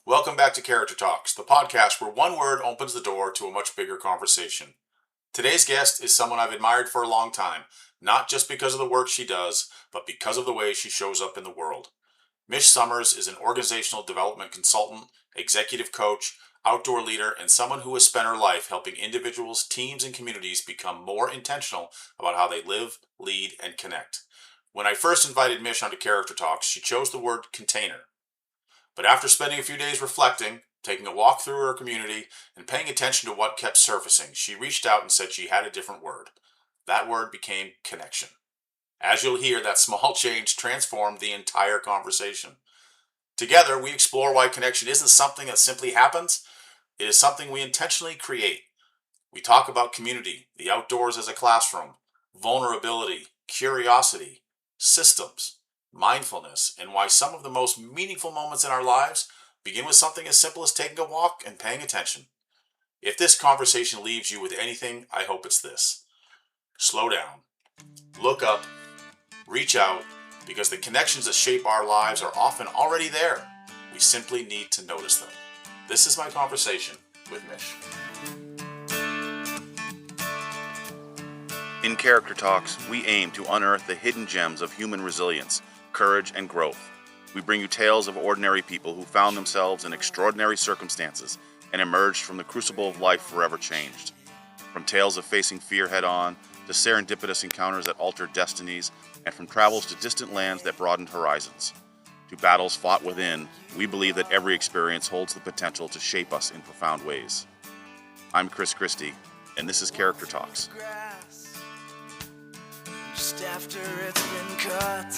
Welcome back to Character Talks, the podcast where one word opens the door to a much bigger conversation. Today's guest is someone I've admired for a long time, not just because of the work she does, but because of the way she shows up in the world. Mish Sommers is an organizational development consultant, executive coach, outdoor leader, and someone who has spent her life helping individuals, teams, and communities become more intentional about how they live, lead, and connect. When I first invited Mish onto Character Talks, she chose the word container. But after spending a few days reflecting, taking a walk through her community, and paying attention to what kept surfacing, she reached out and said she had a different word. That word became connection. As you'll hear, that small change transformed the entire conversation. Together, we explore why connection isn't something that simply happens, it is something we intentionally create. We talk about community, the outdoors as a classroom, vulnerability, curiosity, systems, mindfulness, and why some of the most meaningful moments in our lives begin with something as simple as taking a walk and paying attention. If this conversation leaves you with anything, I hope it's this. Slow down, look up, reach out, because the connections that shape our lives are often already there. We simply need to notice them. This is my conversation with Mish. In Character Talks, we aim to unearth the hidden gems of human resilience, courage, and growth. We bring you tales of ordinary people who found themselves in extraordinary circumstances and emerged from the crucible of life forever changed. From tales of facing fear head-on, to serendipitous encounters that altered destinies, and from travels to distant lands that broadened horizons. To battles fought within, we believe that every experience holds the potential to shape us in profound ways. I'm Chris Christie, and this is Character Talks. Just after it's been cut,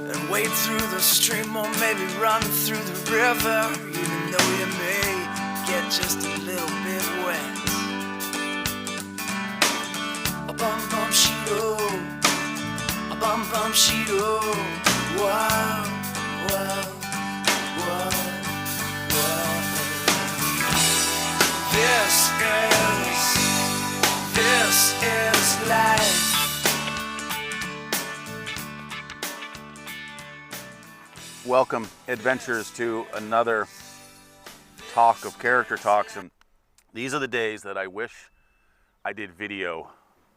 and wade through the stream or maybe run through the river, even though you may get just a little bit wet. A bum bum sheeto, a bum bum sheeto. Wow, wow, wow, wow. This is life. Welcome, adventurers, to another talk of Character Talks, and these are the days that I wish I did video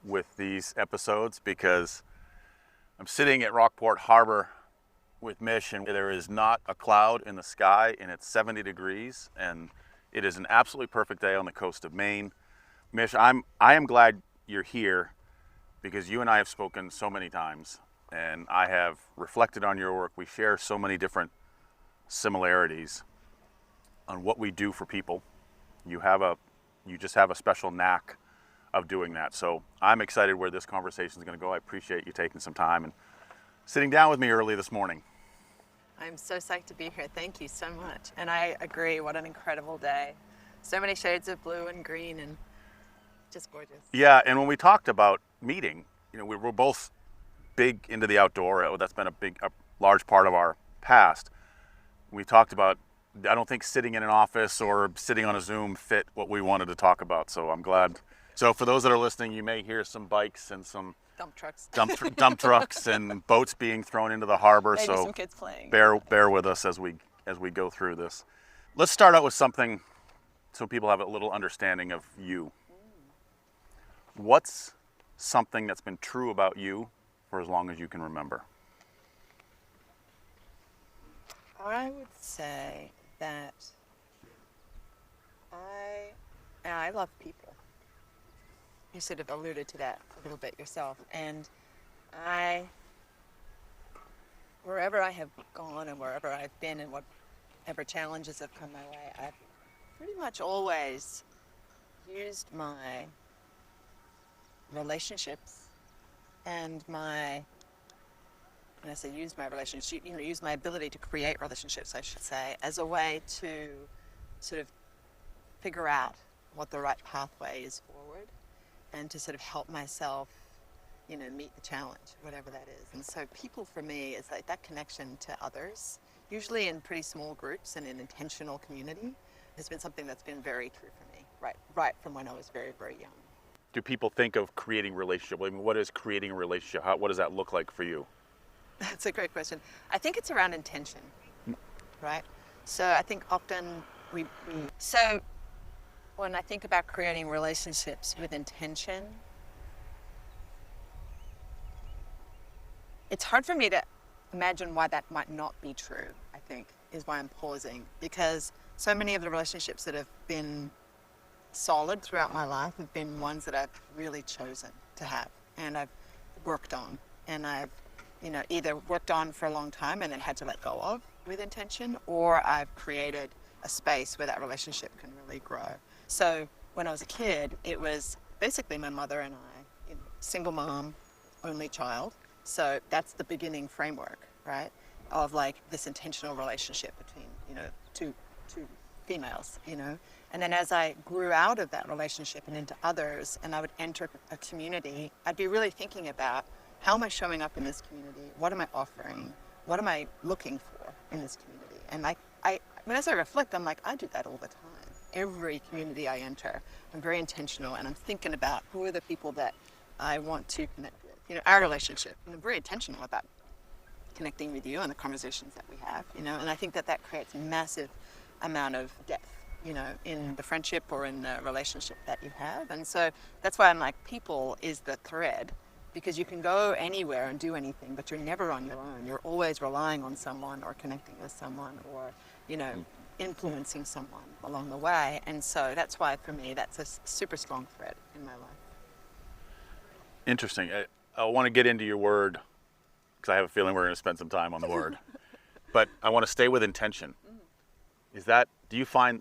with these episodes, because I'm sitting at Rockport Harbor with Mish, and there is not a cloud in the sky, and it's 70 degrees, and it is an absolutely perfect day on the coast of Maine. Mish, I am glad you're here, because you and I have spoken so many times, and I have reflected on your work. We share so many different similarities on what we do for people. You just have a special knack of doing that. So I'm excited where this conversation is going to go. I appreciate you taking some time and sitting down with me early this morning. I'm so psyched to be here. Thank you so much. And I agree, what an incredible day. So many shades of blue and green and just gorgeous. Yeah, and when we talked about meeting, we were both big into the outdoor. That's been a large part of our past. We talked about, I don't think sitting in an office or sitting on a Zoom fit what we wanted to talk about, so I'm glad. So for those that are listening, you may hear some bikes and some dump trucks, dump trucks and boats being thrown into the harbor. Maybe so some kids playing. Bear with us as we go through this. Let's start out with something so people have a little understanding of you. What's something that's been true about you for as long as you can remember? I would say that I love people. You sort of alluded to that a little bit yourself. And wherever I have gone and wherever I've been and whatever challenges have come my way, I've pretty much always used my relationships and when I say use my relationship, use my ability to create relationships, I should say, as a way to sort of figure out what the right pathway is forward and to sort of help myself, meet the challenge, whatever that is. And so people for me is like that connection to others, usually in pretty small groups and in intentional community, has been something that's been very true for me, right from when I was very, very young. Do people think of creating relationship? I mean, what is creating a relationship? What does that look like for you? That's a great question. I think it's around intention, right? So I think often so when I think about creating relationships with intention, it's hard for me to imagine why that might not be true, I think, is why I'm pausing. Because so many of the relationships that have been solid throughout my life have been ones that I've really chosen to have and I've worked on. And I've, either worked on for a long time and then had to let go of with intention, or I've created a space where that relationship can really grow. So when I was a kid, it was basically my mother and I, single mom, only child. So that's the beginning framework, right, of like this intentional relationship between, two females, And then as I grew out of that relationship and into others, and I would enter a community, I'd be really thinking about, how am I showing up in this community? What am I offering? What am I looking for in this community? And as I reflect, I'm like, I do that all the time. Every community I enter, I'm very intentional, and I'm thinking about who are the people that I want to connect with. Our relationship, I'm very intentional about connecting with you and the conversations that we have, and I think that creates a massive amount of depth, in the friendship or in the relationship that you have. And so that's why I'm like, people is the thread, because you can go anywhere and do anything, but you're never on your own. You're always relying on someone or connecting with someone or, influencing someone along the way. And so that's why, for me, that's a super strong thread in my life. Interesting. I want to get into your word, because I have a feeling we're going to spend some time on the word. But I want to stay with intention. Do you find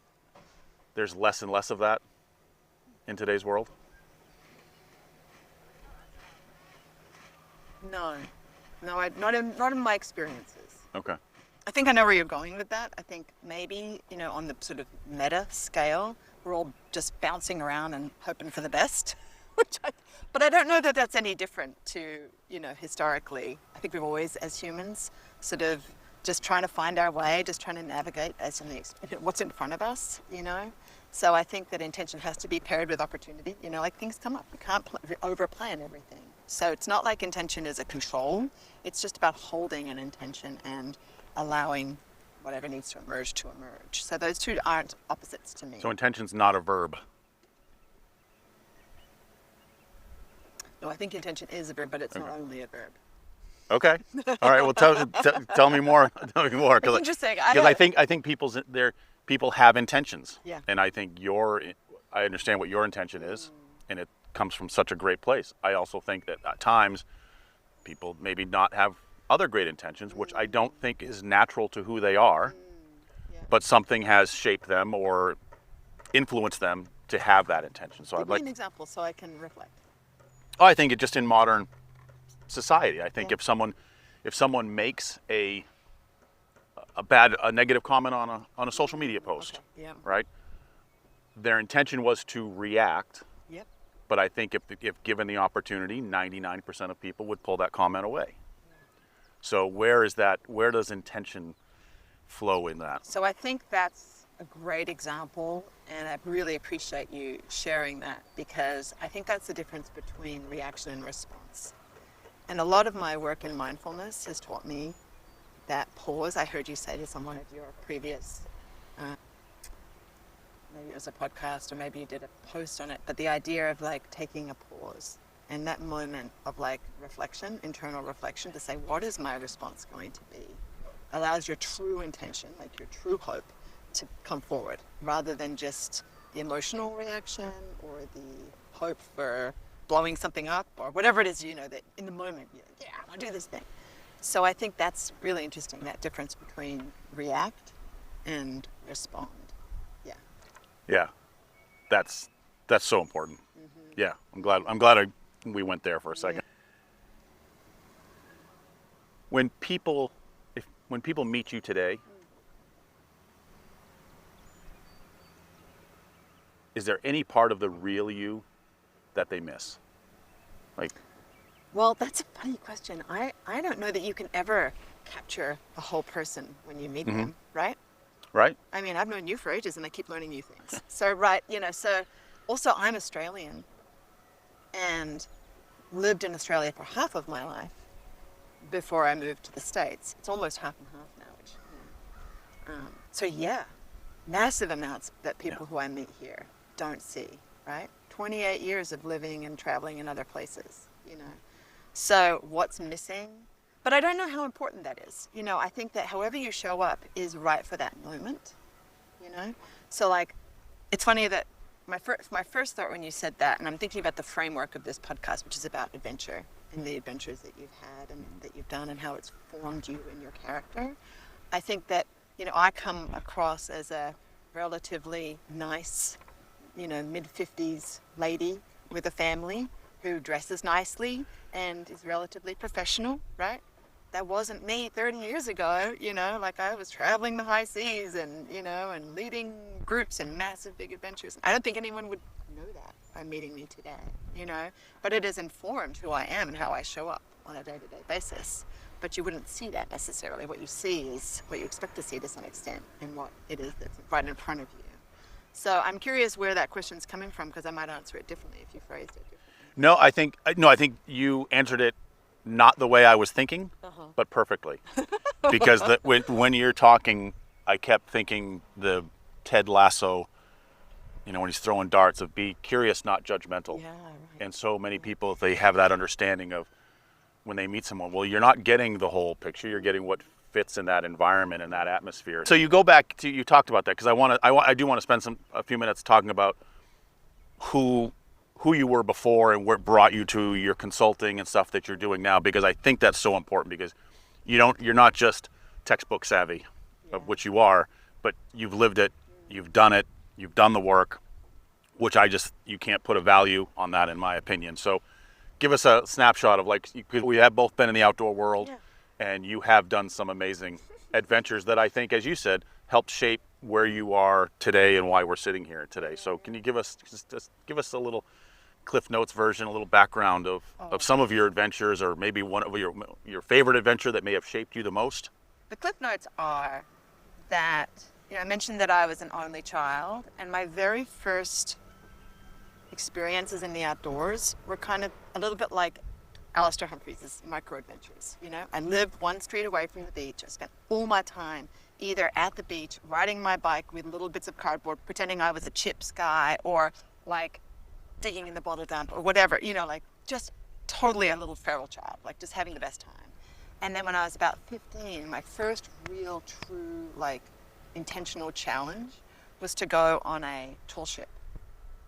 there's less and less of that in today's world? No, not in my experiences. Okay. I think I know where you're going with that. I think maybe, on the sort of meta scale, we're all just bouncing around and hoping for the best. But I don't know that that's any different to, historically. I think we've always, as humans, sort of just trying to find our way, just trying to navigate as what's in front of us, So I think that intention has to be paired with opportunity. Like things come up. We can't over-plan everything. So it's not like intention is a control. It's just about holding an intention and allowing whatever needs to emerge. So those two aren't opposites to me. So intention's not a verb. No, I think intention is a verb, but it's not only a verb. Okay. All right. Well, tell me more. Tell me more. It's interesting. Because I think people have intentions. Yeah. And I think I understand what your intention is, and it comes from such a great place. I also think that at times people maybe not have other great intentions, which I don't think is natural to who they are, but something has shaped them or influenced them to have that intention. So Give me an example so I can reflect. I think it just in modern society. I think if someone makes a negative comment on a social media post, right? Their intention was to react. Yep. But I think if given the opportunity, 99% of people would pull that comment away. So where does intention flow in that? So I think that's a great example, and I really appreciate you sharing that, because I think that's the difference between reaction and response. And a lot of my work in mindfulness has taught me that pause. I heard you say this on one of your previous, maybe it was a podcast or maybe you did a post on it, but the idea of like taking a pause and that moment of like reflection, internal reflection, to say, what is my response going to be, allows your true intention, like your true hope, to come forward, rather than just the emotional reaction or the hope for blowing something up or whatever it is, that in the moment, I'll do this thing. So I think that's really interesting, that difference between react and respond. Yeah, that's so important. Mm-hmm. Yeah, I'm glad we went there for a second. Yeah. When people meet you today, is there any part of the real you that they miss? Well, that's a funny question. I don't know that you can ever capture a whole person when you meet them, right? Right. I mean, I've known you for ages and I keep learning new things. So, right, so also I'm Australian and lived in Australia for half of my life. before I moved to the States. It's almost half and half now, which, so yeah, massive amounts that people who I meet here don't see, right? 28 years of living and traveling in other places, So what's missing? But I don't know how important that is. I think that however you show up is right for that moment, So like, it's funny that my first thought when you said that, and I'm thinking about the framework of this podcast, which is about adventure and the adventures that you've had and that you've done and how it's formed you and your character. I think that, I come across as a relatively nice, mid-50s lady with a family who dresses nicely and is relatively professional, right? That wasn't me 30 years ago, like I was traveling the high seas and, and leading groups in massive big adventures. I don't think anyone would know that by meeting me today, but it has informed who I am and how I show up on a day-to-day basis. But you wouldn't see that necessarily. What you see is what you expect to see to some extent and what it is that's right in front of you. So I'm curious where that question's coming from, because I might answer it differently if you phrased it differently. I think you answered it not the way I was thinking, but perfectly. Because when you're talking, I kept thinking the Ted Lasso, when he's throwing darts, of be curious, not judgmental. Yeah, right. And so many people, they have that understanding of when they meet someone, well, you're not getting the whole picture, you're getting what fits in that environment and that atmosphere. So you go back to, you talked about that, because I do want to spend a few minutes talking about who you were before and what brought you to your consulting and stuff that you're doing now, because I think that's so important, because you're not just textbook savvy, of which you are, but you've lived it, you've done the work, which you can't put a value on that, in my opinion. So give us a snapshot of, like, we have both been in the outdoor world, and you have done some amazing adventures that I think, as you said, helped shape where you are today and why we're sitting here today. So can you give us give us a little Cliff Notes version, a little background of some of your adventures, or maybe one of your favorite adventure that may have shaped you the most? The Cliff Notes are that, I mentioned that I was an only child, and my very first experiences in the outdoors were kind of a little bit like Alistair Humphreys' micro adventures. I lived one street away from the beach. I spent all my time either at the beach, riding my bike with little bits of cardboard, pretending I was a chips guy, or like digging in the bottle dump or whatever, like just totally a little feral child, like just having the best time. And then when I was about 15, my first real, true, like intentional challenge was to go on a tall ship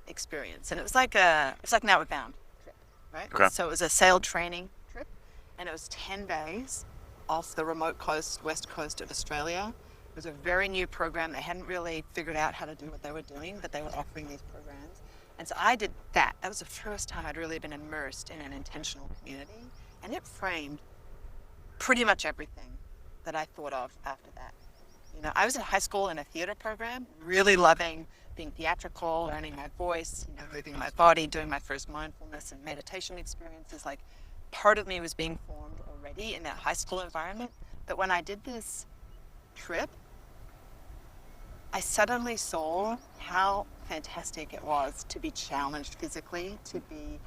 experience. And it was like an Outward Bound trip, right? Okay. So it was a sail training trip, and it was 10 days off the remote coast, west coast of Australia. It was a very new program. They hadn't really figured out how to do what they were doing, but they were offering these programs. And so I did that. That was the first time I'd really been immersed in an intentional community, and it framed pretty much everything that I thought of after that. I was in high school in a theater program, really loving being theatrical, learning my voice, moving my body, doing my first mindfulness and meditation experiences. Like, part of me was being formed already in that high school environment. But when I did this trip, I suddenly saw how fantastic it was to be challenged physically, to be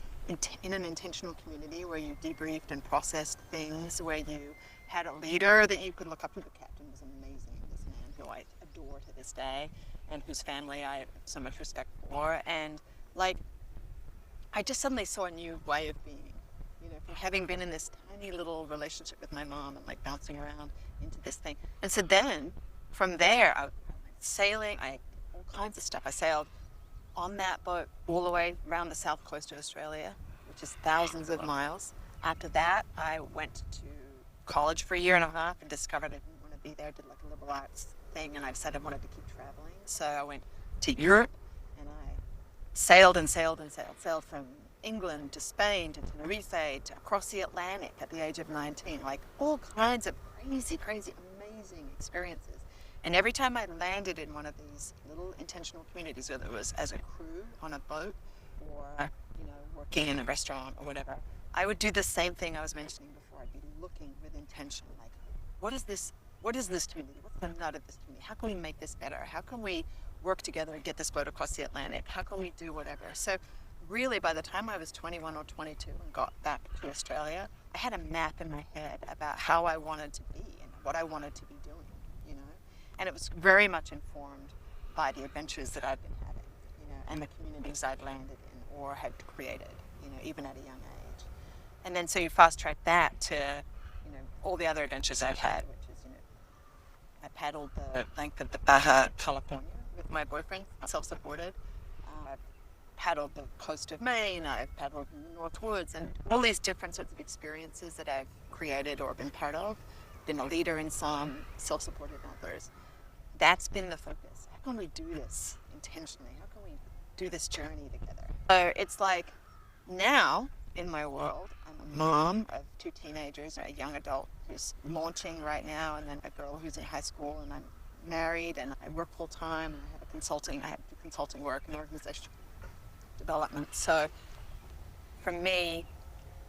in an intentional community where you debriefed and processed things, where you had a leader that you could look up to. The captain was amazing, this man who I adore to this day, and whose family I have so much respect for. And like, I just suddenly saw a new way of being, from having been in this tiny little relationship with my mom and like bouncing around into this thing. And so then from there, I went sailing, all kinds of stuff. I sailed on that boat all the way around the south coast of Australia, which is thousands of miles. After that, I went to college for a year and a half and discovered I didn't want to be there. Did like a liberal arts thing, and I decided I wanted to keep traveling. So I went to Europe, and I sailed from England to Spain to Tenerife to across the Atlantic at the age of 19. Like, all kinds of crazy, amazing experiences. And every time I landed in one of these little intentional communities, whether it was as a crew on a boat or, working in a restaurant or whatever, I would do the same thing I was mentioning before. I'd be looking with intention, like, what is this community? What's the nut of this community? How can we make this better? How can we work together and get this boat across the Atlantic? How can we do whatever? So really, by the time I was 21 or 22 and got back to Australia, I had a map in my head about how I wanted to be and what I wanted to be doing, you know. And it was very much informed by the adventures that I'd been having, you know, and the communities I'd landed in or had created, you know, even at a young age. And then so you fast track that to, you know, all the other adventures I've had, which is, you know, I paddled the length of the Baja California with my boyfriend, self-supported. I've paddled the coast of Maine, I've paddled in the North Woods, and all these different sorts of experiences that I've created or been part of, been a leader in some, self-supported in others. That's been the focus. How can we do this intentionally? How can we do this journey together? So it's like now in my world, I'm a mom of 2 teenagers, a young adult who's launching right now, and then a girl who's in high school, and I'm married, and I work full time, and I have consulting work and organizational development. So for me,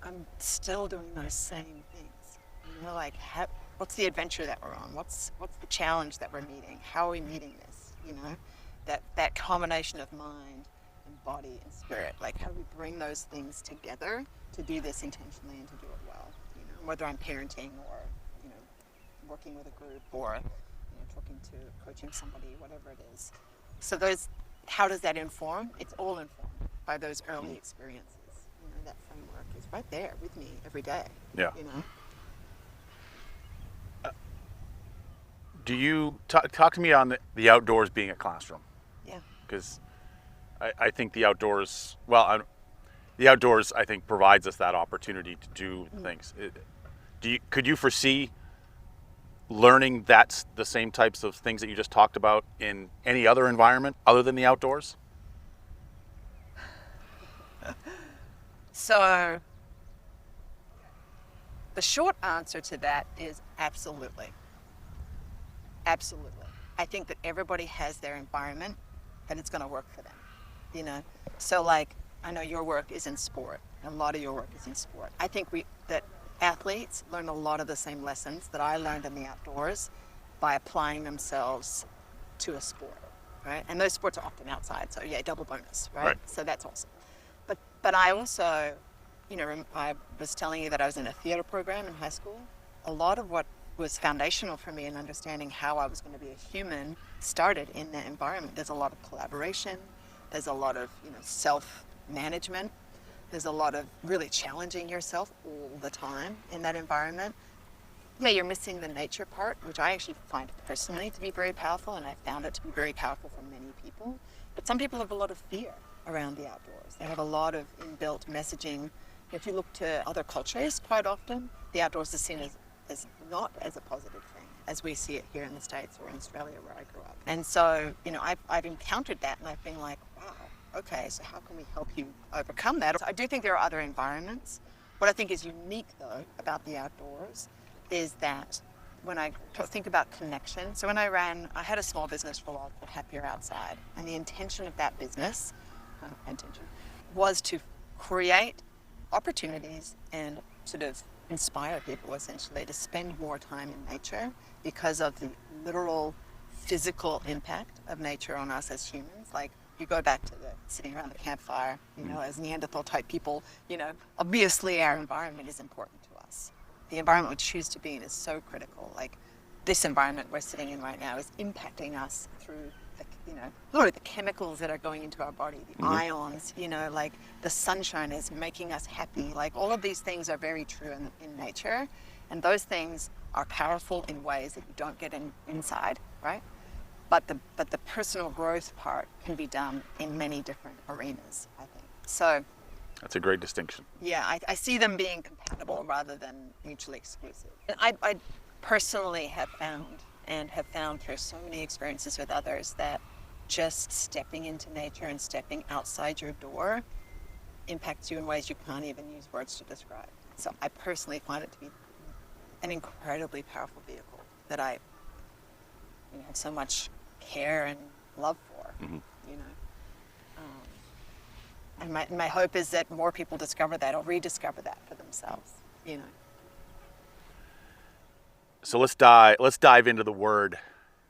I'm still doing those same things. You know, like what's the adventure that we're on? What's the challenge that we're meeting? How are we meeting this? You know, that combination of mind and body and spirit. Like, how do we bring those things together to do this intentionally and to do it well? You know, whether I'm parenting or, you know, working with a group or, you know, coaching somebody, whatever it is. So how does that inform? It's all informed by those early experiences. You know, that framework is right there with me every day. Yeah. You know. Do you talk to me on the outdoors being a classroom? Yeah. Because I think the outdoors, the outdoors, I think, provides us that opportunity to do things. Could you foresee learning that's the same types of things that you just talked about in any other environment other than the outdoors? So the short answer to that is absolutely. Absolutely. I think that everybody has their environment and it's going to work for them, you know? So like, I know your work is in sport, and a lot of your work is in sport. I think that athletes learn a lot of the same lessons that I learned in the outdoors by applying themselves to a sport, right? And those sports are often outside, so yeah, double bonus, right? So that's awesome. But I also, you know, I was telling you that I was in a theater program in high school. A lot of what was foundational for me in understanding how I was going to be a human started in that environment. There's a lot of collaboration. There's a lot of, you know, self-management. There's a lot of really challenging yourself all the time in that environment. Yeah, you're missing the nature part, which I actually find personally to be very powerful, and I found it to be very powerful for many people. But some people have a lot of fear around the outdoors. They have a lot of inbuilt messaging. If you look to other cultures, quite often, the outdoors is seen as not as a positive thing as we see it here in the States or in Australia where I grew up. And so, you know, I've encountered that, and I've been like, wow, okay, so how can we help you overcome that? So I do think there are other environments. What I think is unique, though, about the outdoors is that when I think about connection, so when I had a small business for a while called Happier Outside, and the intention of that business was to create opportunities and sort of inspire people essentially to spend more time in nature because of the literal physical impact of nature on us as humans. Like, you go back to the sitting around the campfire, you know, as Neanderthal type people, you know, obviously our environment is important to us. The environment we choose to be in is so critical. Like, this environment we're sitting in right now is impacting us through the, you know, literally the chemicals that are going into our body, the ions, you know, like the sunshine is making us happy. Like, all of these things are very true in nature, and those things are powerful in ways that you don't get inside, right? But the personal growth part can be done in many different arenas, I think. So That's a great distinction. yeah, I see them being compatible rather than mutually exclusive. And I personally have found through so many experiences with others that just stepping into nature and stepping outside your door impacts you in ways you can't even use words to describe. So I personally find it to be an incredibly powerful vehicle that I, you know, have so much care and love for, you know. And my hope is that more people discover that or rediscover that for themselves, you know. So let's dive into the word,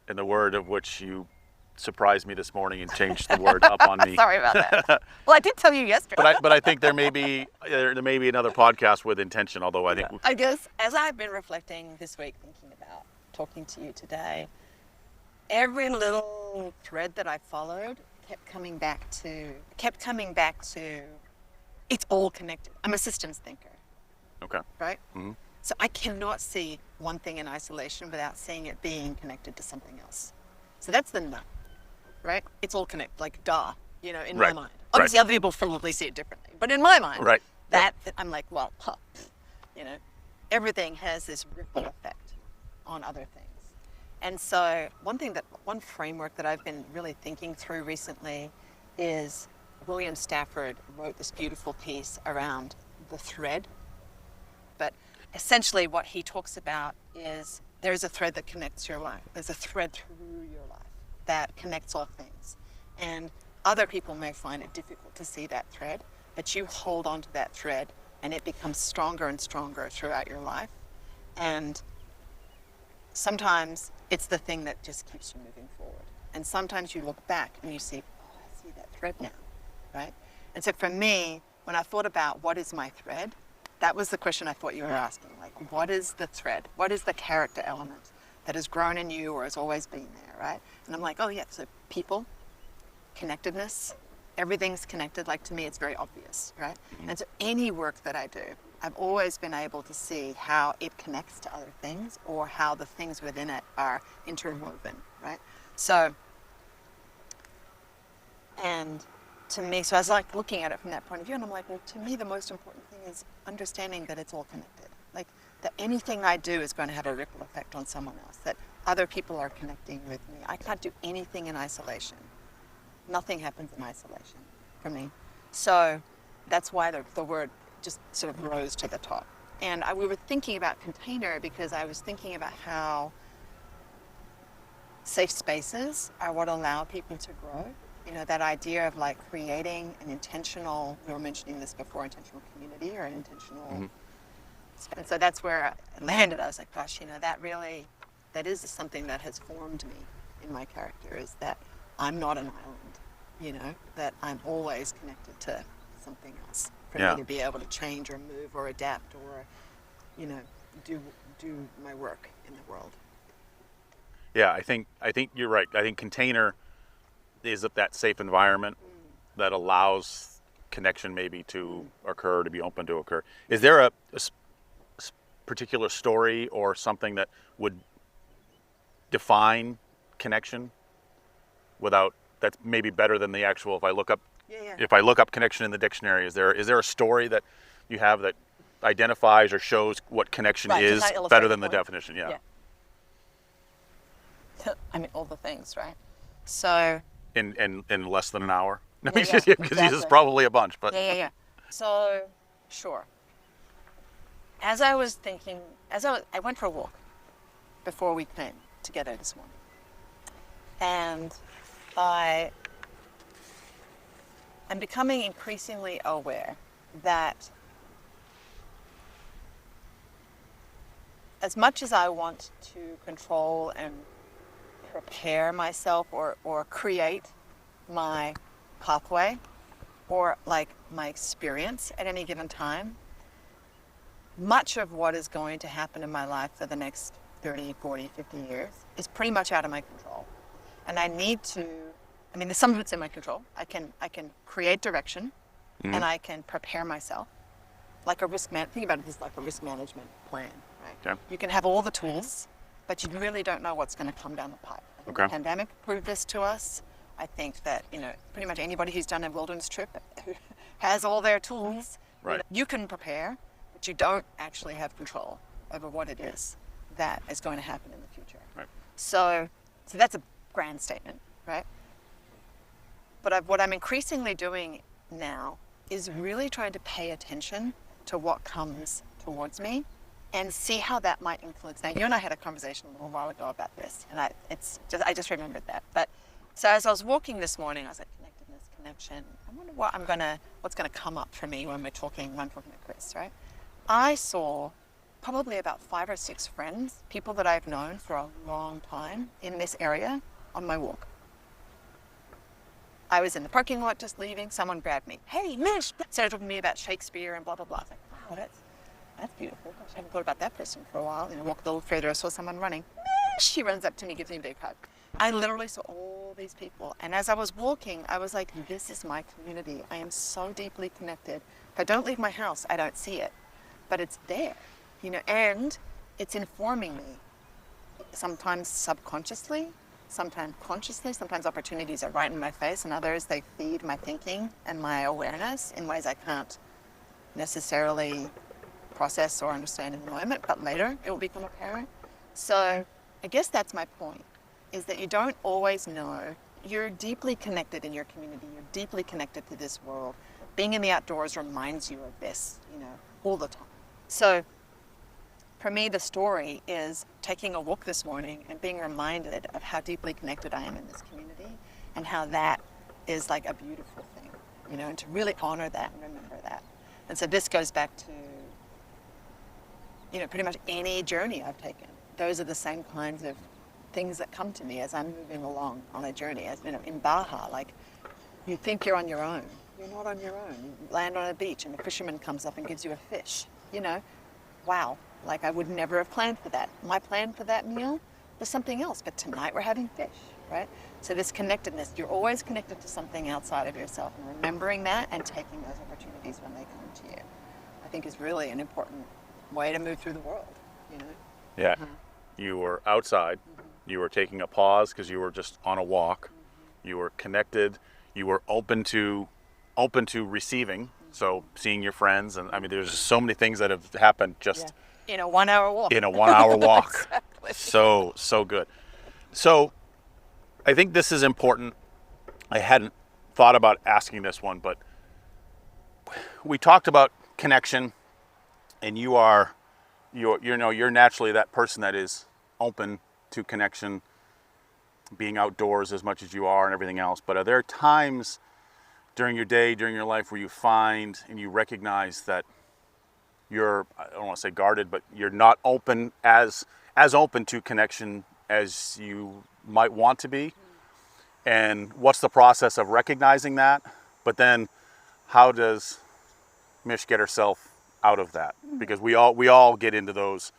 and the word of which you surprised me this morning and changed the word up on me. Sorry about that. Well, I did tell you yesterday. But I think there may be another podcast with intention. Although I think I guess as I've been reflecting this week, thinking about talking to you today, every little thread that I followed kept coming back to it's all connected. I'm a systems thinker, okay. right? Mm-hmm. So I cannot see one thing in isolation without seeing it being connected to something else. So that's the nut, right? It's all connected, like duh, in my Right. mind. Obviously, other people probably see it differently, but in my mind, Right. I'm like, well, everything has this ripple effect on other things. And so one framework that I've been really thinking through recently is William Stafford wrote this beautiful piece around the thread. But essentially what he talks about is there's a thread that connects your life. There's a thread through your life that connects all things. And other people may find it difficult to see that thread, but you hold on to that thread and it becomes stronger and stronger throughout your life. And sometimes it's the thing that just keeps you moving forward. And sometimes you look back and you see, oh, I see that thread now, right? And so for me, when I thought about what is my thread, that was the question I thought you were asking. Like, what is the thread? What is the character element that has grown in you or has always been there, right? And I'm like, oh yeah, so people, connectedness, everything's connected. Like, to me, it's very obvious, right? Mm-hmm. And so any work that I do, I've always been able to see how it connects to other things or how the things within it are interwoven, right? So, and to me, so I was like looking at it from that point of view, and I'm like, well, to me, the most important thing is understanding that it's all connected. Like, that anything I do is going to have a ripple effect on someone else, that other people are connecting with me. I can't do anything in isolation. Nothing happens in isolation for me. So that's why the word just sort of rose to the top. And we were thinking about container because I was thinking about how safe spaces are what allow people to grow. That idea of like creating an intentional, we were mentioning this before, intentional community or an intentional, mm-hmm. And so that's where I landed. I was like, gosh, that is something that has formed me in my character, is that I'm not an island, that I'm always connected to something else for me to be able to change or move or adapt or, do my work in the world. Yeah, I think you're right. I think container is that safe environment that allows connection maybe to occur, to be open to occur. Is there a particular story or something that would define connection that's maybe better than the actual, if I look up connection in the dictionary, is there a story that you have that identifies or shows what connection is better than the definition? Yeah. I mean, all the things, right? So in less than an hour? No, because exactly. This is probably a bunch, but yeah. So, sure. As I was thinking, I went for a walk before we came together this morning, and I'm becoming increasingly aware that as much as I want to control and prepare myself or create my pathway or like my experience at any given time, much of what is going to happen in my life for the next 30, 40, 50 years is pretty much out of my control. And I need to, there's some of it's in my control. I can create direction, mm-hmm. and I can prepare myself. Like think about it as like a risk management plan, right? Okay. You can have all the tools, but you really don't know what's going to come down the pipe. I think the pandemic proved this to us. I think that, pretty much anybody who's done a wilderness trip who has all their tools, right. You can prepare, but you don't actually have control over what it is that is going to happen in the future. Right. So that's a grand statement, right? But what I'm increasingly doing now is really trying to pay attention to what comes towards me and see how that might influence. Now, you and I had a conversation a little while ago about this, and I just remembered that. But so as I was walking this morning, I was like, connectedness, connection. I wonder what's gonna come up for me when I'm talking to Chris, right? I saw probably about 5 or 6 friends, people that I've known for a long time in this area on my walk. I was in the parking lot just leaving. Someone grabbed me. Hey, Mish! Started talking to me about Shakespeare and blah, blah, blah. I was like, wow, that's beautiful. Gosh, I haven't thought about that person for a while. And I walked a little further, I saw someone running. Mish! She runs up to me, gives me a big hug. I literally saw all these people. And as I was walking, I was like, this is my community. I am so deeply connected. If I don't leave my house, I don't see it. But it's there, and it's informing me. Sometimes subconsciously, sometimes consciously, sometimes opportunities are right in my face, and others they feed my thinking and my awareness in ways I can't necessarily process or understand in the moment, but later it will become apparent. So I guess that's my point, is that you don't always know. You're deeply connected in your community. You're deeply connected to this world. Being in the outdoors reminds you of this, all the time. So for me, the story is taking a walk this morning and being reminded of how deeply connected I am in this community and how that is like a beautiful thing, and to really honor that and remember that. And so this goes back to, pretty much any journey I've taken. Those are the same kinds of things that come to me as I'm moving along on a journey. As in Baja, like you think you're on your own. You're not on your own. You land on a beach and a fisherman comes up and gives you a fish. Wow, like I would never have planned for that. My plan for that meal was something else, but tonight we're having fish, right? So this connectedness, you're always connected to something outside of yourself, and remembering that and taking those opportunities when they come to you, I think is really an important way to move through the world, Yeah. You were outside. You were taking a pause because you were just on a walk. You were connected. You were open to receiving. So seeing your friends, and I mean, there's just so many things that have happened just in a 1 hour walk. In a 1 hour walk. Exactly. So good. So I think this is important. I hadn't thought about asking this one, but we talked about connection, and you're naturally that person that is open to connection, being outdoors as much as you are and everything else. But are there times during your day, during your life, where you find and you recognize that you're, I don't want to say guarded, but you're not open as open to connection as you might want to be? And what's the process of recognizing that? But then how does Mish get herself out of that? Because we all get into those,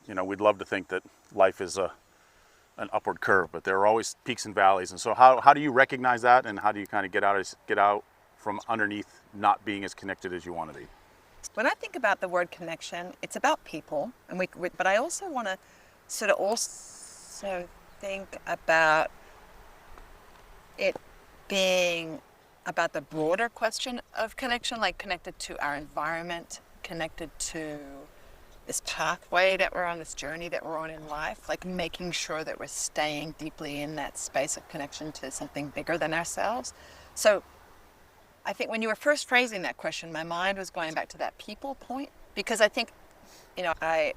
we'd love to think that life is an upward curve, but there are always peaks and valleys. And so how do you recognize that, and how do you kind of get out from underneath not being as connected as you want to be? When I think about the word connection, it's about people, and but I also want to sort of also think about it being about the broader question of connection, like connected to our environment, connected to this pathway that we're on, this journey that we're on in life, like making sure that we're staying deeply in that space of connection to something bigger than ourselves. So I think when you were first phrasing that question, my mind was going back to that people point, because I think, I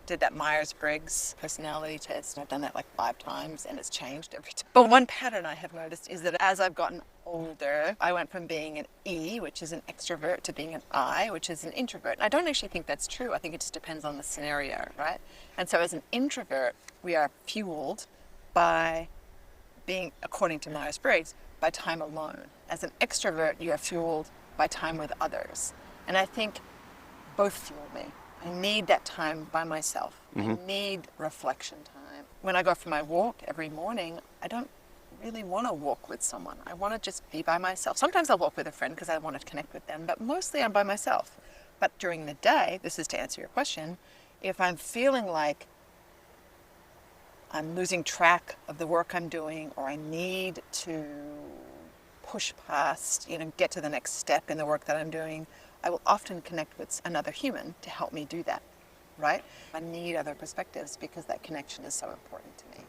did that Myers-Briggs personality test. I've done that like 5 times, and it's changed every time. But one pattern I have noticed is that as I've gotten older, I went from being an E, which is an extrovert, to being an I, which is an introvert. And I don't actually think that's true. I think it just depends on the scenario, right? And so as an introvert, we are fueled by being, according to Myers-Briggs, by time alone. As an extrovert, you are fueled by time with others. And I think both fuel me. I need that time by myself. I need reflection time. When I go for my walk every morning, I don't really want to walk with someone. I want to just be by myself. Sometimes I'll walk with a friend because I want to connect with them, but mostly I'm by myself. But during the day, this is to answer your question, if I'm feeling like I'm losing track of the work I'm doing, or I need to push past, get to the next step in the work that I'm doing, I will often connect with another human to help me do that, right? I need other perspectives because that connection is so important to me.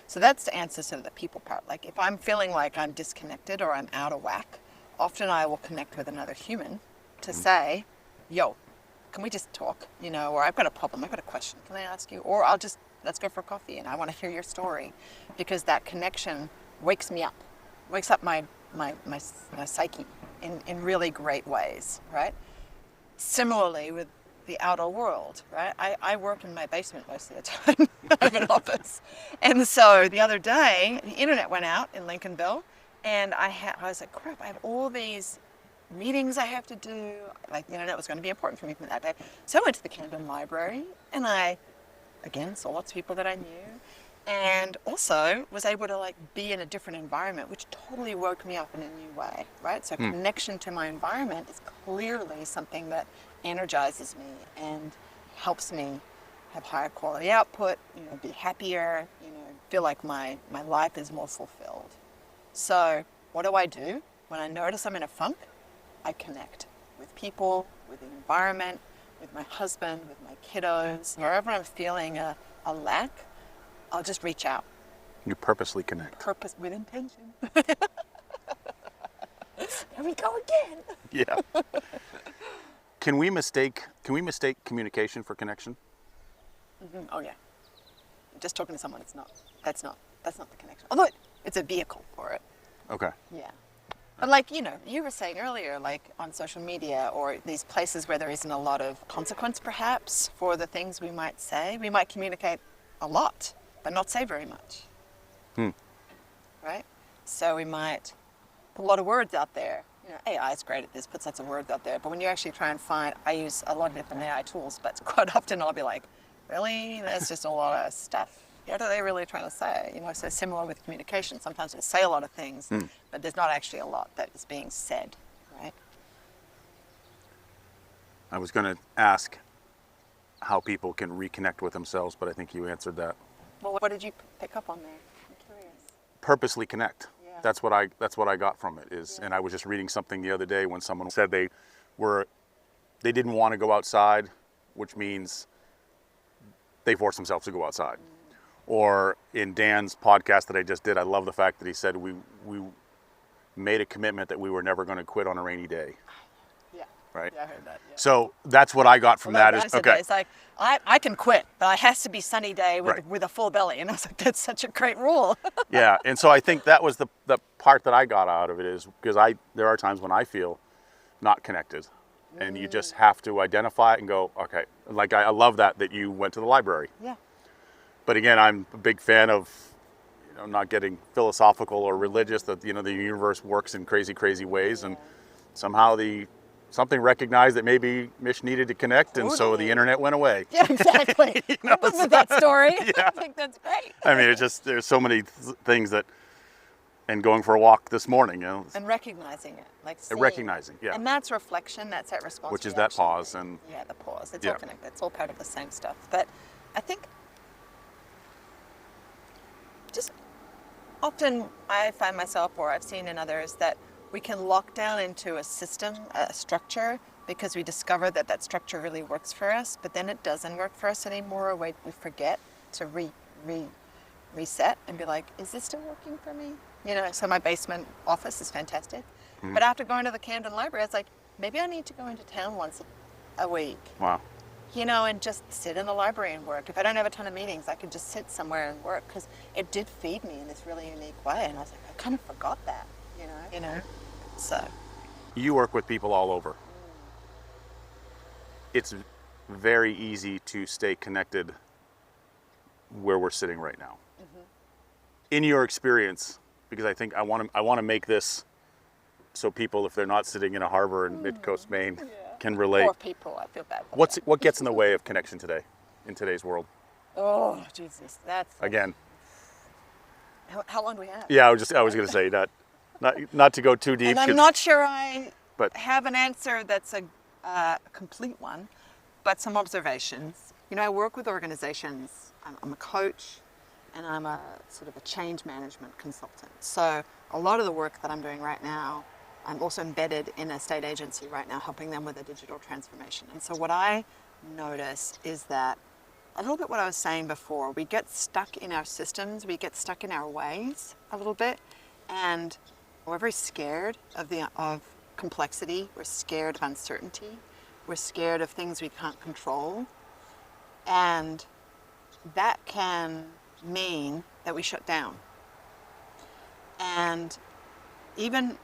So that's the answer to the people part. Like if I'm feeling like I'm disconnected or I'm out of whack, often I will connect with another human to say, yo, can we just talk? Or I've got a problem, I've got a question, can I ask you? Or let's go for coffee and I want to hear your story, because that connection wakes me up, wakes up my psyche in really great ways, right? Similarly with the outer world, right? I work in my basement most of the time. I have an office. And so the other day, the internet went out in Lincolnville, And I was like, crap, I have all these meetings I have to do. Like, that was going to be important for me that day. So I went to the Camden Library and I, again, saw lots of people that I knew. And also was able to like be in a different environment, which totally woke me up in a new way, right? So connection to my environment is clearly something that energizes me and helps me have higher quality output, be happier, feel like my life is more fulfilled. So what do I do? When I notice I'm in a funk, I connect with people, with the environment, with my husband, with my kiddos. Wherever I'm feeling a lack, I'll just reach out. You purposely connect. Purpose with intention. There we go again. Yeah. Can we mistake communication for connection? Mm-hmm. Oh yeah. Just talking to someone, that's not the connection. Although it's a vehicle for it. Okay. Yeah. But like, you were saying earlier, like on social media or these places where there isn't a lot of consequence perhaps for the things we might say, we might communicate a lot, but not say very much. Right? So we might put a lot of words out there. AI is great at this, puts lots of words out there, but when you actually try and I use a lot of different AI tools, but quite often I'll be like, really? That's just a lot of stuff. What are they really trying to say? So similar with communication. Sometimes we say a lot of things, but there's not actually a lot that is being said, right? I was going to ask how people can reconnect with themselves, but I think you answered that. Well, what did you pick up on there? I'm curious. Purposely connect. Yeah. That's what I got from it is, and I was just reading something the other day when someone said they didn't want to go outside, which means they forced themselves to go outside. Or in Dan's podcast that I just did, I love the fact that he said we made a commitment that we were never going to quit on a rainy day. Yeah. Right? Yeah, I heard that. Yeah. So that's what I got from that is, okay. It's like, I can quit, but it has to be sunny day Right. with a full belly. And I was like, that's such a great rule. Yeah, and so I think that was the part that I got out of it is because there are times when I feel not connected. And you just have to identify it and go, okay. Like I love that you went to the library. Yeah. But again, I'm a big fan of, not getting philosophical or religious. That the universe works in crazy, crazy ways, and somehow something recognized that maybe Mish needed to connect, and so the internet went away. Yeah, exactly. I live with that story. Yeah. I think that's great. I mean, it's just there's so many things that, and going for a walk this morning, And recognizing it, like seeing recognizing, it. yeah. And that's reflection. That's that response. Which is reaction. that pause and yeah, the pause. It's Yeah. all connected. It's all part of the same stuff. But I think just often I find myself, or I've seen in others, that we can lock down into a system, a structure, because we discover that structure really works for us, but then it doesn't work for us anymore. We forget to reset and be like, is this still working for me? So my basement office is fantastic. But after going to the Camden Library, it's like, maybe I need to go into town once a week. wow. And just sit in the library and work. If I don't have a ton of meetings, I could just sit somewhere and work because it did feed me in this really unique way. And I was like, I kind of forgot that, So. You work with people all over. It's very easy to stay connected where we're sitting right now. In your experience, because I think I want to make this so people, if they're not sitting in a harbor in mid-coast Maine, can relate. Poor people, I feel bad for them. What gets in the way of connection today, in today's world? Oh, Jesus, that's... Again. How long do we have? Yeah, I was going to say not to go too deep. And I'm not sure I but have an answer that's a complete one, but some observations. I work with organizations. I'm a coach, and I'm a sort of a change management consultant. So a lot of the work that I'm doing right now, I'm also embedded in a state agency right now, helping them with a digital transformation. And so what I notice is that a little bit what I was saying before, we get stuck in our systems, we get stuck in our ways a little bit, and we're very scared of complexity, we're scared of uncertainty, we're scared of things we can't control, and that can mean that we shut down. And even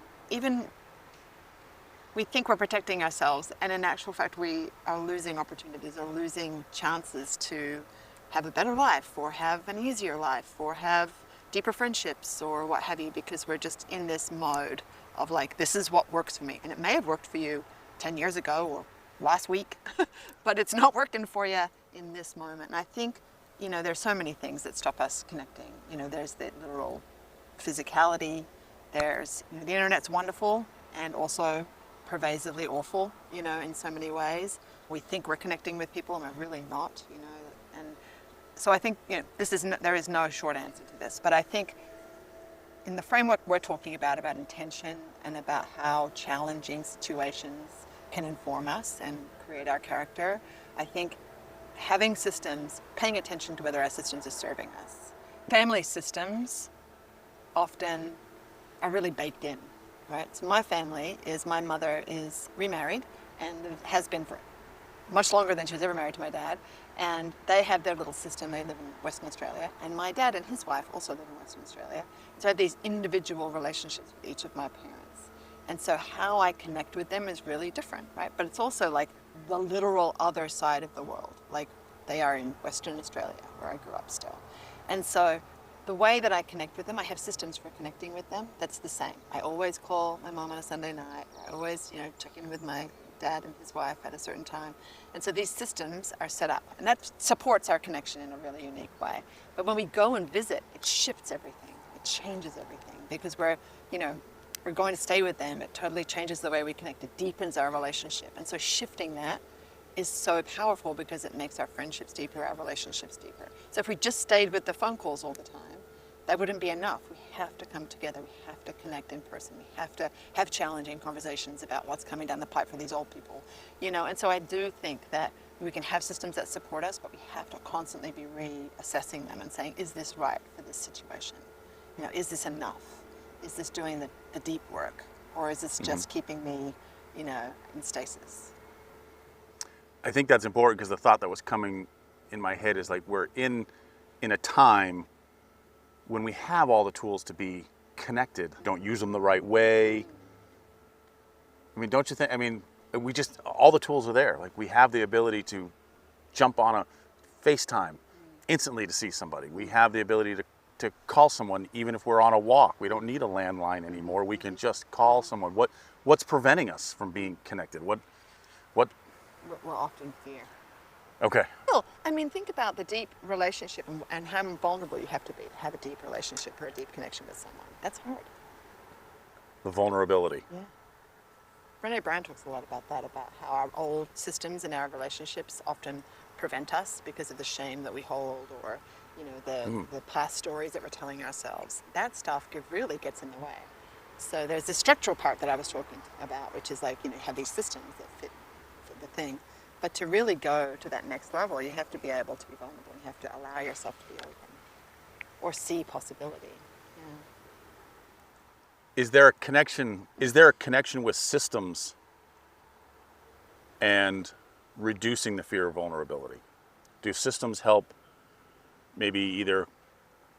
we think we're protecting ourselves, and in actual fact we are losing opportunities or losing chances to have a better life or have an easier life or have deeper friendships or what have you, because we're just in this mode of like, this is what works for me. And it may have worked for you 10 years ago or last week, but it's not working for you in this moment. And I think, you know, there's so many things that stop us connecting. You know, there's the literal physicality, there's, you know, the internet's wonderful and also pervasively awful, you know, in so many ways. We think we're connecting with people and we're really not, you know. And so I think, you know, there is no short answer to this, but I think in the framework we're talking about intention and about how challenging situations can inform us and create our character, I think having systems, paying attention to whether our systems are serving us. Family systems often are really baked in, right? So my family is, my mother is remarried and has been for much longer than she was ever married to my dad. And they have their little system. They live in Western Australia. And my dad and his wife also live in Western Australia. So I have these individual relationships with each of my parents. And so how I connect with them is really different, right? But it's also like the literal other side of the world. Like they are in Western Australia, where I grew up still. And so the way that I connect with them, I have systems for connecting with them. That's the same. I always call my mom on a Sunday night. I always, you know, check in with my dad and his wife at a certain time. And so these systems are set up, and that supports our connection in a really unique way. But when we go and visit, it shifts everything. It changes everything because we're, you know, we're going to stay with them. It totally changes the way we connect. It deepens our relationship. And so shifting that is so powerful because it makes our friendships deeper, our relationships deeper. So if we just stayed with the phone calls all the time, that wouldn't be enough. We have to come together. We have to connect in person. We have to have challenging conversations about what's coming down the pipe for these old people, you know. And so I do think that we can have systems that support us, but we have to constantly be reassessing them and saying, is this right for this situation? You know, is this enough? Is this doing the deep work? Or is this just keeping me, you know, in stasis? I think that's important because the thought that was coming in my head is like we're in a time when we have all the tools to be connected, don't use them the right way. I mean, don't you think, I mean, we just, all the tools are there. Like we have the ability to jump on a FaceTime instantly to see somebody. We have the ability to call someone even if we're on a walk. We don't need a landline anymore. We can just call someone. What's preventing us from being connected? What? We're often fear. Okay. Well, I mean, think about the deep relationship and how vulnerable you have to be to have a deep relationship or a deep connection with someone. That's hard. The vulnerability. Yeah. Brené Brown talks a lot about that, about how our old systems and our relationships often prevent us because of the shame that we hold or, you know, the past stories that we're telling ourselves. That stuff really gets in the way. So there's the structural part that I was talking about, which is like, you know, you have these systems that fit the thing. But to really go to that next level, you have to be able to be vulnerable. You have to allow yourself to be open or see possibility. Yeah. Is there a connection with systems and reducing the fear of vulnerability? Do systems help maybe either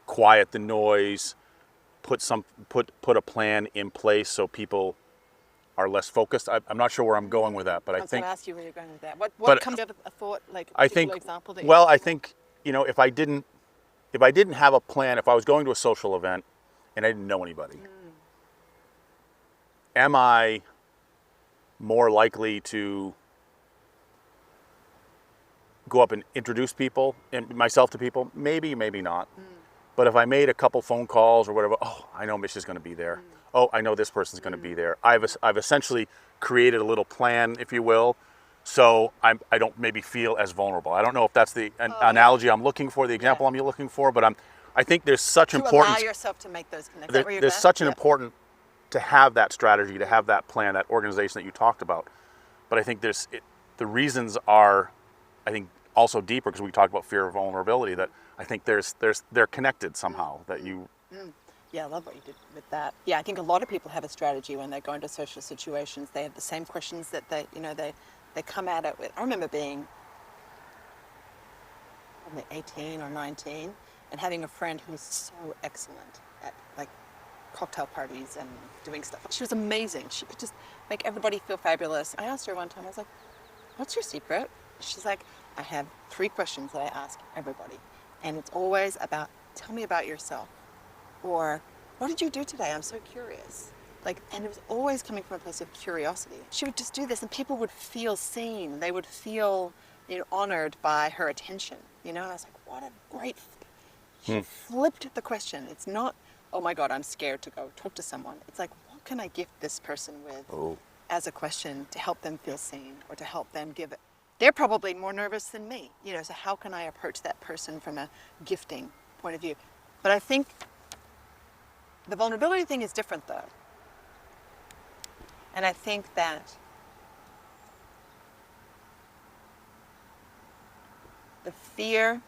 quiet the noise, put a plan in place so people are less focused? I'm not sure where I'm going with that, but I think. I was going to ask you where you're going with that. What comes up with a thought, like a particular example? That well, I think, you know, if I didn't have a plan, if I was going to a social event and I didn't know anybody, am I more likely to go up and introduce people and myself to people? Maybe, maybe not. But if I made a couple phone calls or whatever, oh, I know Mish is going to be there. Oh, I know this person's going to be there. I've essentially created a little plan, if you will, so I don't maybe feel as vulnerable. I don't know if that's the analogy I'm looking for, the example I'm looking for, but I think there's such importance. To allow yourself to make those connections. There's such an important to have that strategy, to have that plan, that organization that you talked about. But I think the reasons are, I think, also deeper because we talked about fear of vulnerability. That I think they're connected somehow. That you. Yeah, I love what you did with that. Yeah, I think a lot of people have a strategy when they go into social situations. They have the same questions that they come at it with. I remember being probably 18 or 19 and having a friend who was so excellent at like cocktail parties and doing stuff. She was amazing. She could just make everybody feel fabulous. I asked her one time, I was like, what's your secret? She's like, I have 3 questions that I ask everybody. And it's always about, tell me about yourself. Or, what did you do today? I'm so curious. Like, and it was always coming from a place of curiosity. She would just do this and people would feel seen. They would feel, honored by her attention, And I was like, what a great, she flipped the question. It's not, oh my God, I'm scared to go talk to someone. It's like, what can I gift this person with as a question to help them feel seen or to help them give it? They're probably more nervous than me, so how can I approach that person from a gifting point of view? But I think the vulnerability thing is different though. And I think that the fear,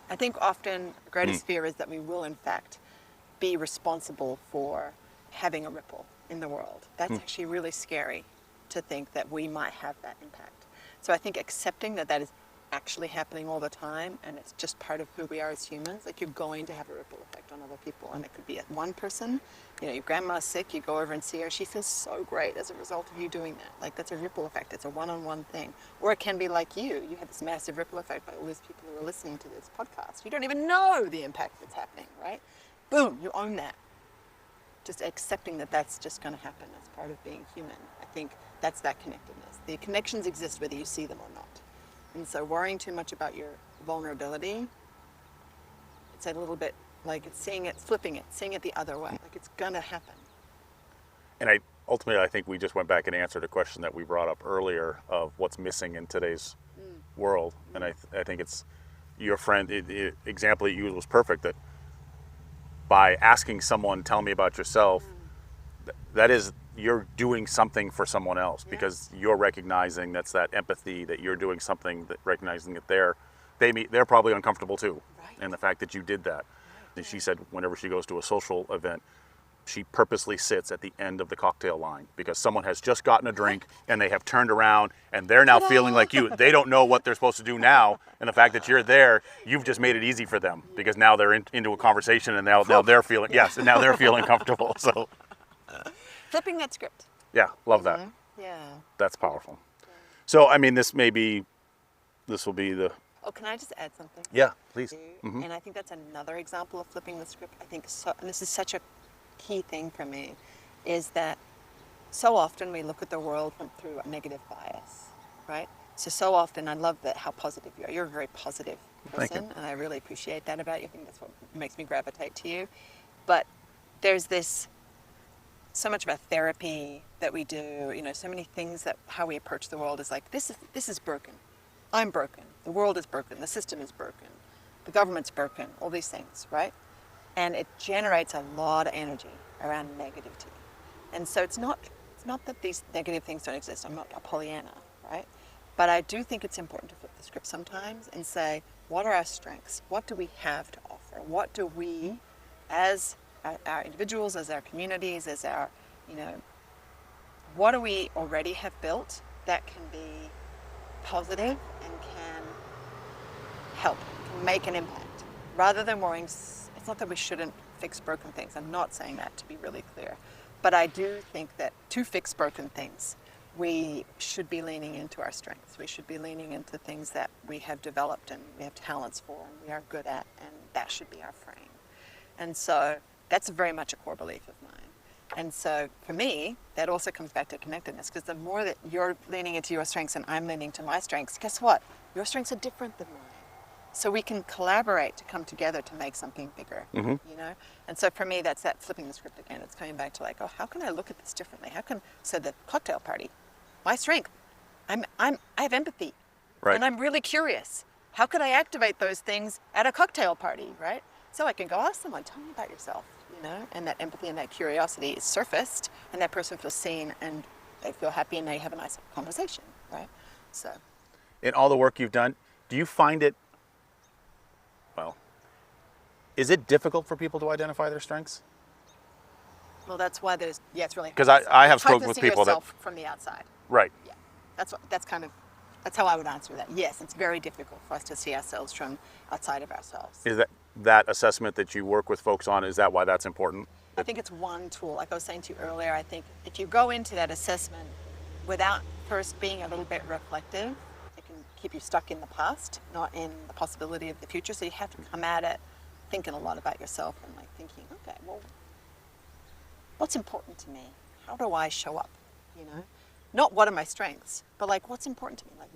I think often the greatest fear is that we will in fact be responsible for having a ripple in the world. That's actually really scary to think that we might have that impact. So I think accepting that is actually happening all the time and it's just part of who we are as humans, like you're going to have a ripple effect on other people. And it could be at one person, your grandma's sick, you go over and see her, she feels so great as a result of you doing that. Like that's a ripple effect, it's a one-on-one thing. Or it can be like you have this massive ripple effect by all these people who are listening to this podcast. You don't even know the impact that's happening, right? Boom, you own that. Just accepting that that's just going to happen as part of being human. I think that's that connectedness. The connections exist whether you see them or not. And so worrying too much about your vulnerability, it's a little bit like it's flipping it, seeing it the other way. Like it's gonna happen. And ultimately, I think we just went back and answered a question that we brought up earlier of what's missing in today's world. And I think it's your friend, the example you used was perfect, that by asking someone, tell me about yourself, that is, you're doing something for someone else because you're recognizing that's that empathy, that you're doing something, that recognizing that they're probably uncomfortable too. Right. And the fact that you did that. Right. And she said whenever she goes to a social event, she purposely sits at the end of the cocktail line because someone has just gotten a drink and they have turned around and they're now feeling like you. They don't know what they're supposed to do now. And the fact that you're there, you've just made it easy for them because now they're into a conversation and now they're feeling, and now they're feeling comfortable. So flipping that script. Yeah, love that. Yeah. That's powerful. So, I mean, this will be the... Oh, can I just add something? Yeah, please. And I think that's another example of flipping the script. I think and this is such a key thing for me, is that so often we look at the world through a negative bias, right? So often, I love how positive you are. You're a very positive person, and I really appreciate that about you. I think that's what makes me gravitate to you. But there's so much about therapy that we do, so many things that how we approach the world is like, this is broken. I'm broken. The world is broken. The system is broken. The government's broken. All these things, right? And it generates a lot of energy around negativity. And so it's not that these negative things don't exist. I'm not a Pollyanna, right? But I do think it's important to flip the script sometimes and say, what are our strengths? What do we have to offer? What do we, as our individuals, as our communities, as our, what do we already have built that can be positive and can help, can make an impact, rather than worrying. It's not that we shouldn't fix broken things. I'm not saying that, to be really clear. But I do think that to fix broken things, we should be leaning into our strengths. We should be leaning into things that we have developed and we have talents for and we are good at, and that should be our frame. And so that's very much a core belief of mine. And so for me, that also comes back to connectedness, because the more that you're leaning into your strengths and I'm leaning to my strengths, guess what? Your strengths are different than mine. So we can collaborate to come together to make something bigger, And so for me, that's that flipping the script again. It's coming back to like, how can I look at this differently? So the cocktail party, my strength, I have empathy, right? And I'm really curious. How could I activate those things at a cocktail party, right? So I can go ask someone, tell me about yourself, and that empathy and that curiosity is surfaced, and that person feels seen and they feel happy and they have a nice conversation, right? So, in all the work you've done, do you find it, is it difficult for people to identify their strengths? Well, that's why it's really hard. Because I have spoken with people that from the outside. Right. Yeah, that's how I would answer that. Yes, it's very difficult for us to see ourselves from outside of ourselves. Is that assessment that you work with folks on, is that why that's important? I think it's one tool. Like I was saying to you earlier, I think if you go into that assessment without first being a little bit reflective, it can keep you stuck in the past, not in the possibility of the future. So you have to come at it thinking a lot about yourself and like thinking, okay, well, what's important to me? How do I show up? You know, not what are my strengths, but like what's important to me? Like,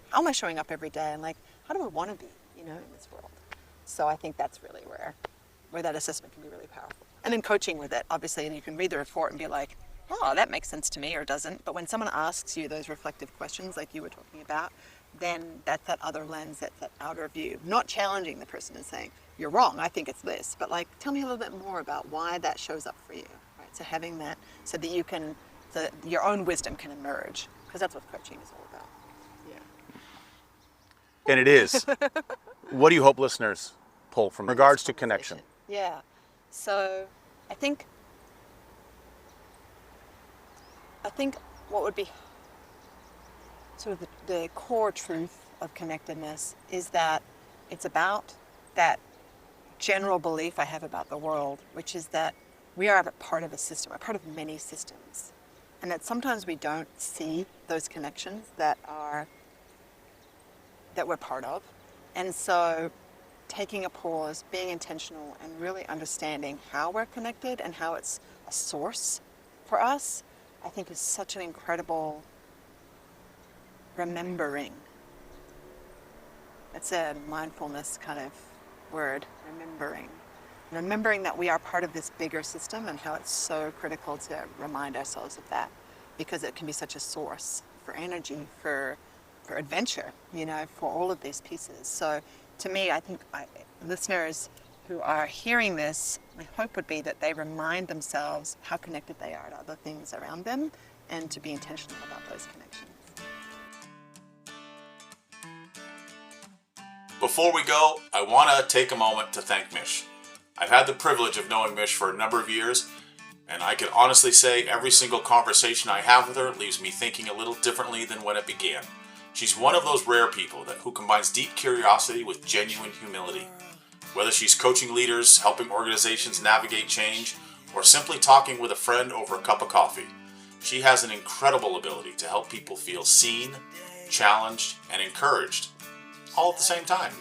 how am I showing up every day? And like, how do I want to be, you know, in this world? So I think that's really where that assessment can be really powerful. And then coaching with it, obviously, and you can read the report and be like, oh, that makes sense to me or doesn't. But when someone asks you those reflective questions like you were talking about, then that's that other lens, that's that outer view. Not challenging the person and saying, you're wrong, I think it's this. But like, tell me a little bit more about why that shows up for you. Right? So having that so that you can, so that your own wisdom can emerge. Because that's what coaching is all about. Yeah. And it is. What do you hope listeners pull from regards to connection? Yeah. So I think what would be sort of the core truth of connectedness is that it's about that general belief I have about the world, which is that we are a part of a system, a part of many systems, and that sometimes we don't see those connections that we're part of. And so taking a pause, being intentional, and really understanding how we're connected and how it's a source for us, I think is such an incredible remembering. It's a mindfulness kind of word, remembering. Remembering that we are part of this bigger system and how it's so critical to remind ourselves of that, because it can be such a source for energy, for adventure, you know, for all of these pieces. So to me, I think listeners who are hearing this, my hope would be that they remind themselves how connected they are to other things around them and to be intentional about those connections. Before we go, I want to take a moment to thank Mish. I've had the privilege of knowing Mish for a number of years, and I can honestly say every single conversation I have with her leaves me thinking a little differently than when it began. She's one of those rare people who combines deep curiosity with genuine humility. Whether she's coaching leaders, helping organizations navigate change, or simply talking with a friend over a cup of coffee, she has an incredible ability to help people feel seen, challenged, and encouraged, all at the same time.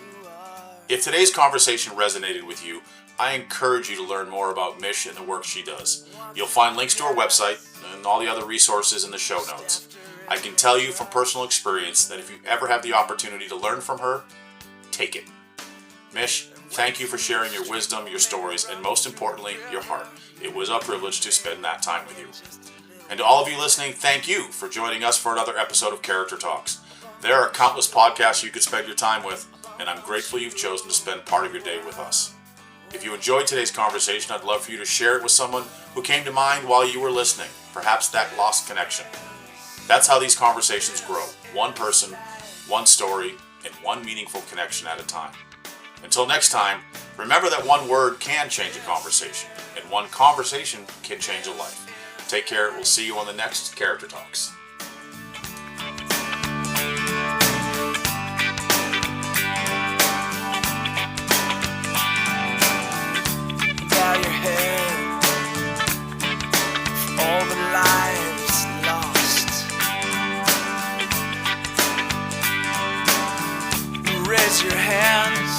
If today's conversation resonated with you, I encourage you to learn more about Mish and the work she does. You'll find links to her website and all the other resources in the show notes. I can tell you from personal experience that if you ever have the opportunity to learn from her, take it. Mish, thank you for sharing your wisdom, your stories, and most importantly, your heart. It was a privilege to spend that time with you. And to all of you listening, thank you for joining us for another episode of Character Talks. There are countless podcasts you could spend your time with, and I'm grateful you've chosen to spend part of your day with us. If you enjoyed today's conversation, I'd love for you to share it with someone who came to mind while you were listening, perhaps that lost connection. That's how these conversations grow, one person, one story, and one meaningful connection at a time. Until next time, remember that one word can change a conversation, and one conversation can change a life. Take care. We'll see you on the next Character Talks. Bow your head for all the lives lost. Raise your hands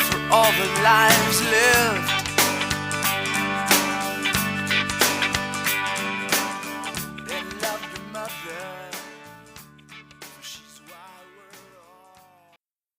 for all the lives lived.